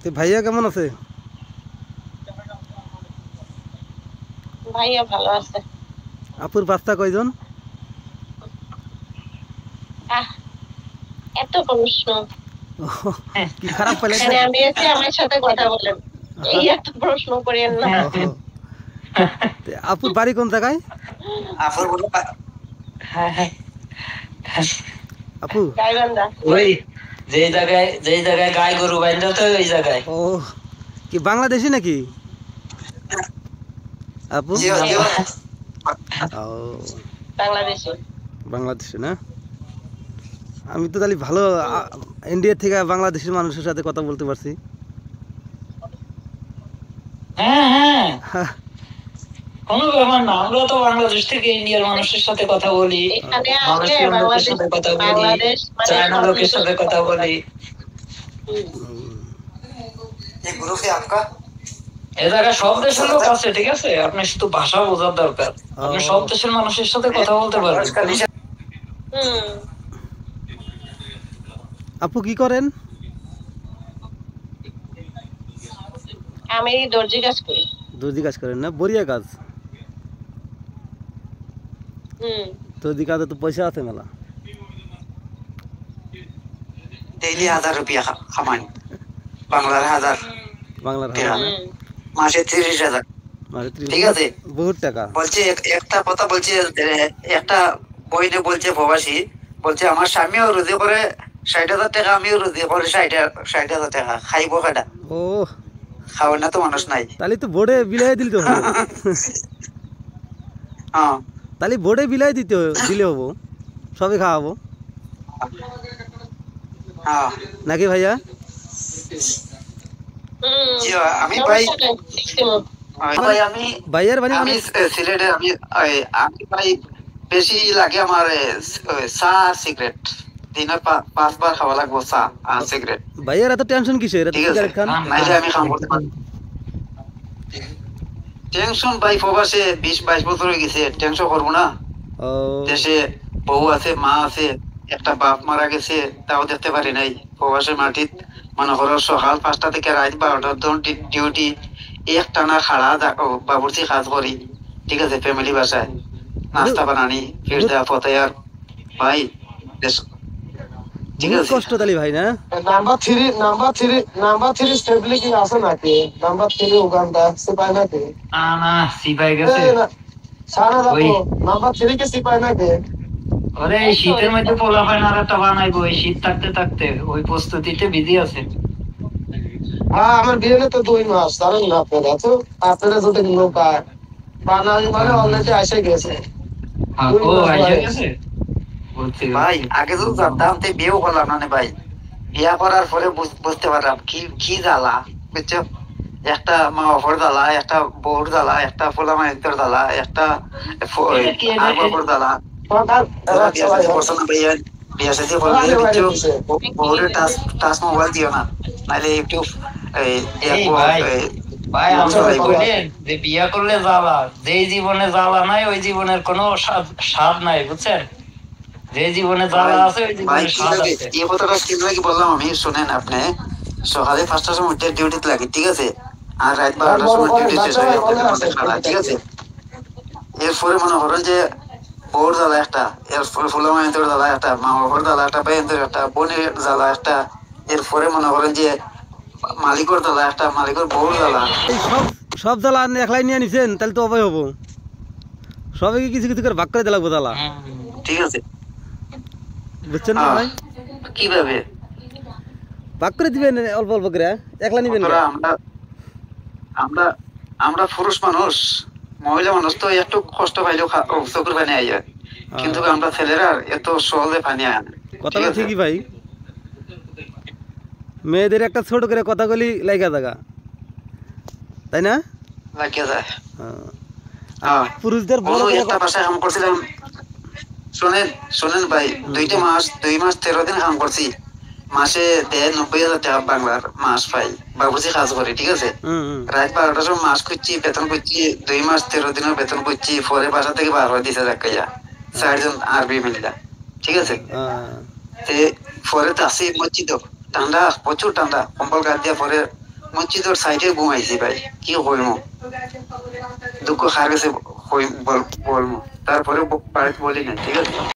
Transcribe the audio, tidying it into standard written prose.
তো ভাইয়া কেমন আছে? ভাইয়া ভালো আছে। আপুর বাচ্চা কয়জন? এত প্রশ্ন কি খারাপ পেলেন এখানে নাকি? আমি আছি, আমার সাথে কথা বলেন। এই এত প্রশ্ন করেন না। আপুর বাড়ি কোন জায়গায়? আপুর বলে আপু গাইবান্ধা। ওই যে জায়গায় গাই গরু বাইন্ধা তো ওই জায়গায়। ও কি বাংলাদেশি নাকি আপু? ও বাংলাদেশি। বাংলাদেশি না? আমি তো তাহলে ভালো ইন্ডিয়া থেকে বাংলাদেশের মানুষের সাথে কথা বলতে পারছি। হ্যাঁ, কোনো ব্যাপার না, আমরা তো বাংলাদেশ থেকে ইন্ডিয়ার মানুষের সাথে কথা বলি, এখানে আসলে মালয়েশিয়ার লোকের সাথে কথা বলি, বাংলাদেশ চায়না লোকের সাথে কথা বলি। ये ग्रुप है आपका? এ জায়গায় সব দেশের লোক আছে, ঠিক আছে? আপনি শুধু ভাষা বোঝার দরকার, আপনি সব দেশের মানুষের সাথে কথা বলতে পারবেন। আপু কি করেন? আমি দর্জি কাজ করি। দর্জি কাজ করেন না? বড়িয়া কাজ। দর্জি কাজে তো পয়সা আছে মেলা। डेली 1000 रुपया कमाई বাংলার 1000 বাংলার মাসে 30,000। ঠিক আছে, বহুত টাকা। বলছে একটা কথা বলছে, একটা বইনে বলছে প্রবাসী বলছে আমার স্বামীও রোজে করে 60,000 টাকা, আমিও রোজে করে 60,000 টাকা, খাইবো কেডা? ও খাওয়ার না তো মানুষ নাই। তাহলে তো বোর্ডে বিলাই দিলে তো হবো। হ্যাঁ, তাহলে বোর্ডে বিলাই দিলে হবো, সবে খাওয়াবো হ্যাঁ নাকি ভাইয়া? আমি ভাই আমি ভাইয়ার বাড়ি আমি সিলেটে, আমি ভাই বেশি লাগে আমার চা সিগারেট, দিনে 5 বার খাওয়া লাগবো চা আর সিগারেট। ভাইয়ার এত টেনশন কিসের? এত সিগারেট খান। নাইলে আমি খাম করতে পারি। টেনশন ভাই, প্রবাসে 20-22 বছর হয়ে গেছে, টেনশন করবো না? দেশে বউ আছে, মা আছে, একটা বাপ মারা গেছে, তাও দেখতে পারি নাই। প্রবাসের মাটিত মনে করো সকাল 5টা থেকে রাত 12টার ডিউটি, একটানা খাড়া বাবুর্চি কাজ করি, ঠিক আছে? ফ্যামিলি বাসায় নাস্তা বানানি, ফির দেওয়া পথে আর ভাই ঠিক আছে। কষ্ট তালি ভাই না? নাম্বার 3 স্টেবিলিটি আছে নাকি? নাম্বার 3 উগান্ডা সিপাই নাকি? না সিপাই গেছে। সারা রাত নাম্বার 3 কে সিপাই নাকি? আরে এই শীতের মধ্যে পোলা পায় না একটা বানাইবো, এই শীত থাকতে থাকতে ওই প্রস্তুতিতে বিধি আছে। হ্যাঁ, আমার বিয়ে তো 2 মাস, জানেন না আপনারা? তো আপনারা যদি লোক বানাই মানে অলরেডি এসে গেছে। ও এসে গেছে ভাই, আগে তো জানতাম, তো বিয়েও করলাম না ভাই। বিয়া করার পরে বুঝতে পারলাম কি জ্বালা, বুঝছো? একটা মা বাবার জ্বালা, একটা বউর জ্বালা, একটা পোলা মায়ের জ্বালা, একটা বাবার জ্বালা। বিয়া সাথে বললে বউরে টাচ মোবাইল দিও না, নাহলে একটু ভাই আমরা বলেন যে বিয়া করলে জ্বালা, যে জীবনে জ্বালা নাই ওই জীবনের কোনো স্বাদ নাই, বুঝছেন? যে জীবনে জ্বালা আছে ওই জীবনে স্বাদ আছে। এই কথাটা কি বললাম আমি, শুনেন আপনি। সকালে 5টার সময় ডিউটিতে লাগি, ঠিক আছে? আর রাত 12টার সময় ডিউটি শেষ হয়ে যায়, ঠিক আছে? এরপরে মনে করেন যে বউর জ্বালা একটা, এরপরে ফুলা মায়ের জ্বালা একটা, মা বাবার জ্বালা একটা, ভাইয়ের একটা, বোনের জ্বালা একটা, এরপরে মনে করেন যে মালিকের জ্বালা একটা, মালিকের বউর জ্বালা। এই সব জ্বালা আপনি একলাই নিয়ে নিছেন, তাহলে তো অভয় হবো। সবাইকে কিছু কিছু করে ভাগ করে দিলাম জ্বালা, ঠিক আছে? বুঝছেন না ভাই? কিভাবে ভাগ করে দিবেন অল্প অল্প করে, একলা নিবেন? আমরা আমরা পুরুষ মানুষ, মহিলা মানুষ তো একটু কষ্ট পাইলেও চকুর পানি আই যায়, কিন্তু আমরা ছেলেরা এত সহজে পানি আয় না। কথাটা ঠিকই ভাই, মেয়েদের একটা ছোট করে কথাগুলি লাগা জায়গা, তাই না? লাগিয়ে যায়। পুরুষদের বড় একটা বাসায় কাম করছিলাম, শোনেন ভাই, 2 মাস 13 দিন কাম করছি, মাসে 90,000 টাকা বাংলার মাস পাই, বাবুর্চি কাজ করি, ঠিক আছে? রাত 12টার সময় মাস খুঁজছি, বেতন খুঁজছি, 2 মাস 13 দিনের বেতন খুঁজছি, পরে বাসা থেকে বার হয়ে দিছে দেখাইয়া 4 জন আরবি মিলিলা, ঠিক আছে? পরে তো আসি মসজিদ, ঠান্ডা, প্রচুর ঠান্ডা, কম্বল গাছ দিয়ে পরে মসজিদের সাইডে ঘুমাইছি ভাই, কি হইমু, দুঃখ খার গেছে বলমু, তারপরে বাড়িতে বলি না, ঠিক আছে।